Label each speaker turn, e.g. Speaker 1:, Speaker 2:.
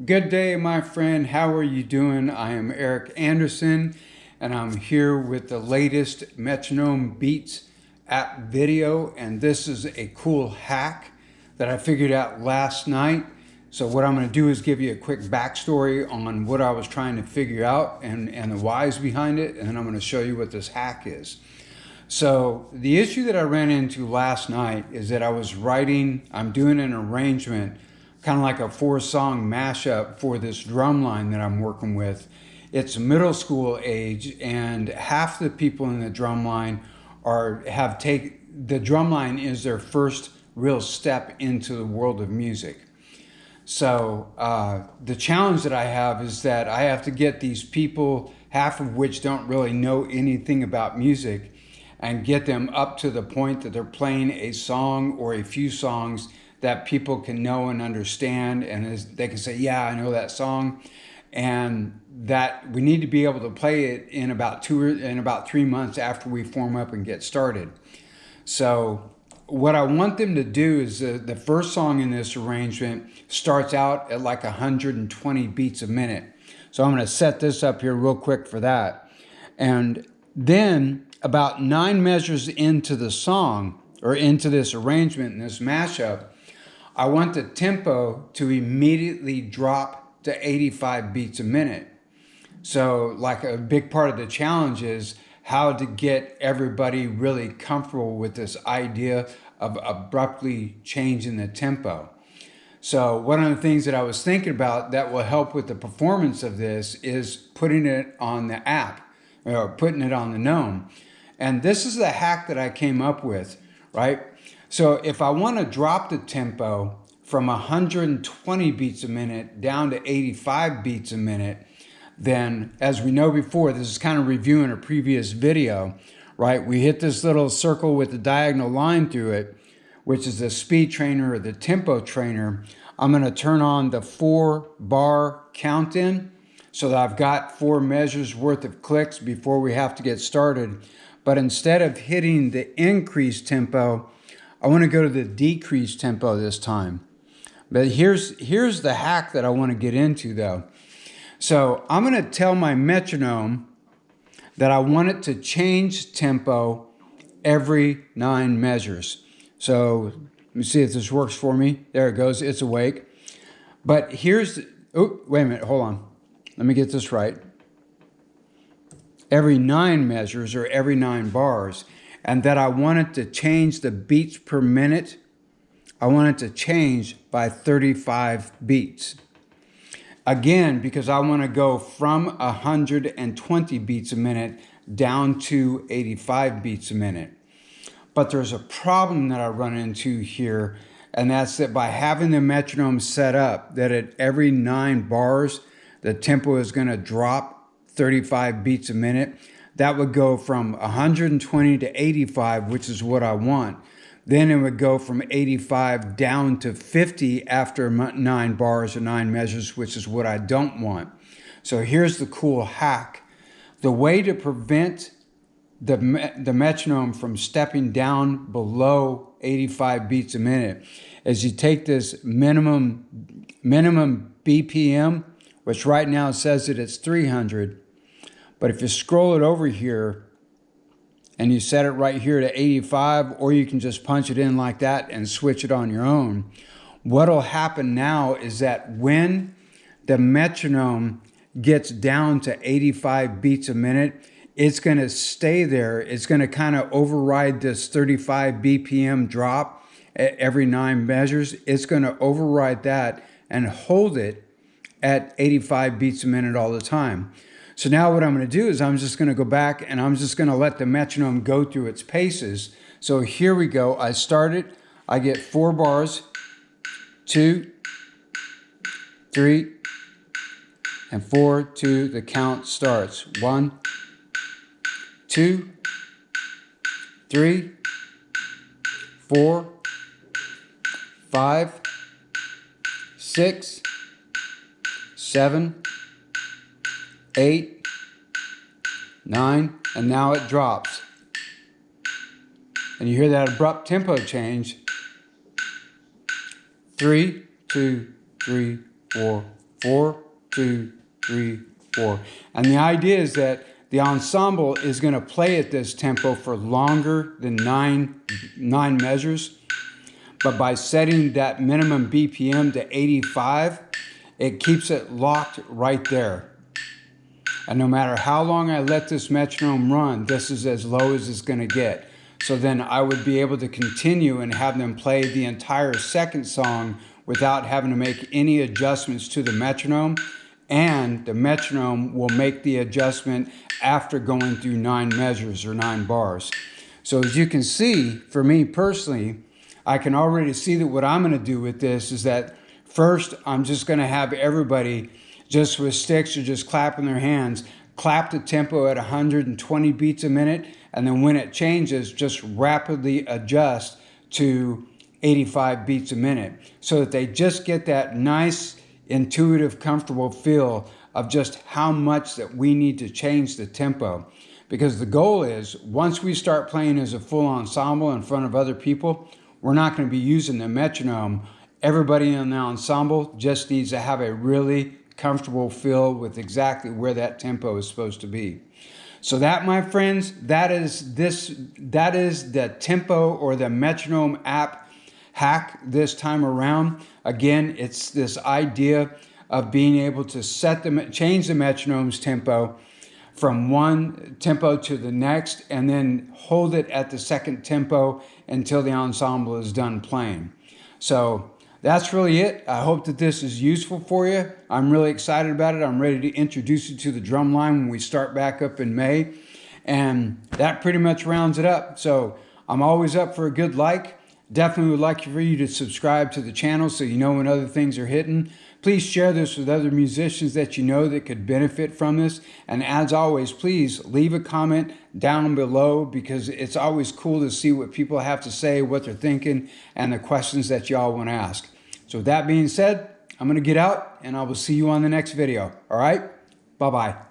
Speaker 1: Good day, my friend. How are you doing? I am Eric Anderson, and I'm here with the latest Metronome Beats app video, and this is a cool hack that I figured out last night. So what I'm going to do is give you a quick backstory on what I was trying to figure out and the whys behind it, and then I'm going to show you what this hack is. So the issue that I ran into last night is that I'm doing an arrangement, kind of like a 4-song mashup for this drumline that I'm working with. It's middle school age, and half the people in the drumline the drumline is their first real step into the world of music. So the challenge that I have is that I have to get these people, half of which don't really know anything about music, and get them up to the point that they're playing a song or a few songs that people can know and understand, and they can say, yeah, I know that song, and that we need to be able to play it in about 3 months after we form up and get started. So what I want them to do is the first song in this arrangement starts out at like 120 beats a minute. So I'm going to set this up here real quick for that. And then about 9 measures into the song, or into this arrangement, in this mashup, I want the tempo to immediately drop to 85 beats a minute. So like a big part of the challenge is how to get everybody really comfortable with this idea of abruptly changing the tempo. So one of the things that I was thinking about that will help with the performance of this is putting it on the app, or putting it on the Nome. And this is the hack that I came up with, right? So if I want to drop the tempo from 120 beats a minute down to 85 beats a minute, then as we know before, this is kind of reviewing a previous video, right? We hit this little circle with the diagonal line through it, which is the speed trainer or the tempo trainer. I'm going to turn on the 4-bar count in so that I've got 4 measures worth of clicks before we have to get started. But instead of hitting the increased tempo, I want to go to the decreased tempo this time. But here's the hack that I want to get into though. So I'm going to tell my metronome that I want it to change tempo every 9 measures. So let me see if this works for me. There it goes, it's awake. But oh, wait a minute, hold on. Let me get this right. Every 9 measures, or every 9 bars, and that I want it to change the beats per minute. I want it to change by 35 beats. Again, because I want to go from 120 beats a minute down to 85 beats a minute. But there's a problem that I run into here, and that's that by having the metronome set up, that at every 9 bars, the tempo is going to drop 35 beats a minute. That would go from 120 to 85, which is what I want. Then it would go from 85 down to 50 after 9 bars or 9 measures, which is what I don't want. So here's the cool hack. The way to prevent the metronome from stepping down below 85 beats a minute is you take this minimum BPM, which right now says that it's 300. But if you scroll it over here and you set it right here to 85, or you can just punch it in like that and switch it on your own, what'll happen now is that when the metronome gets down to 85 beats a minute, it's going to stay there. It's going to kind of override this 35 BPM drop at every 9 measures. It's going to override that and hold it at 85 beats a minute all the time. So now what I'm going to do is I'm just going to go back and I'm just going to let the metronome go through its paces. So here we go. I start it. I get 4 bars, 2, 3, and 4, 2. The count starts. 1, 2, 3, 4, 5, 6, 7, 8, 9, and now it drops. And you hear that abrupt tempo change. 3, 2, 3, 4, 4, 2, 3, 4. And the idea is that the ensemble is going to play at this tempo for longer than nine measures. But by setting that minimum BPM to 85, it keeps it locked right there. And no matter how long I let this metronome run, this is as low as it's going to get. So then I would be able to continue and have them play the entire second song without having to make any adjustments to the metronome. And the metronome will make the adjustment after going through 9 measures or 9 bars. So as you can see, for me personally, I can already see that what I'm going to do with this is that first I'm just going to have everybody just with sticks or just clapping their hands, clap the tempo at 120 beats a minute, and then when it changes, just rapidly adjust to 85 beats a minute so that they just get that nice, intuitive, comfortable feel of just how much that we need to change the tempo. Because the goal is, once we start playing as a full ensemble in front of other people, we're not going to be using the metronome. Everybody in the ensemble just needs to have a really comfortable feel with exactly where that tempo is supposed to be. So that, my friends, that is the tempo or the metronome app hack this time around. Again, it's this idea of being able to change the metronome's tempo from one tempo to the next and then hold it at the second tempo until the ensemble is done playing. So that's really it. I hope that this is useful for you. I'm really excited about it. I'm ready to introduce you to the drumline when we start back up in May. And that pretty much rounds it up. So I'm always up for a good like. Definitely would like for you to subscribe to the channel so you know when other things are hitting. Please share this with other musicians that you know that could benefit from this. And as always, please leave a comment down below because it's always cool to see what people have to say, what they're thinking, and the questions that y'all want to ask. So with that being said, I'm going to get out and I will see you on the next video. All right? Bye-bye.